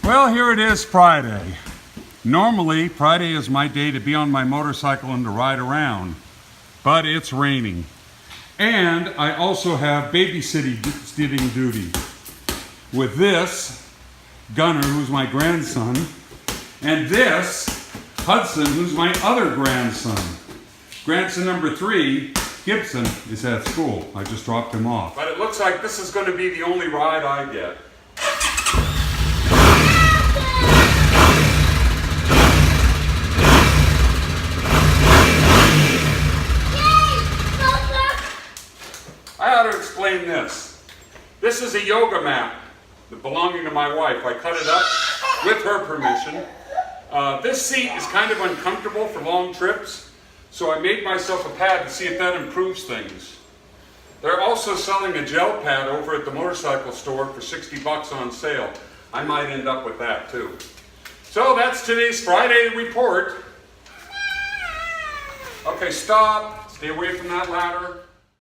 Well, here it is, Friday. Normally, Friday is my day to be on my motorcycle and to ride around, but it's raining. And I also have babysitting duty with this Gunner, who's my grandson, and this Hudson, who's my other grandson. Grandson number 3, Gibson, is at school. I just dropped him off. But it looks like this is going to be the only ride I get. I ought to explain this. This is a yoga mat belonging to my wife. I cut it up with her permission. This seat is kind of uncomfortable for long trips, so I made myself a pad to see if that improves things. They're also selling a gel pad over at the motorcycle store for $60 on sale. I might end up with that too. So that's today's Friday report. Okay, stop. Stay away from that ladder.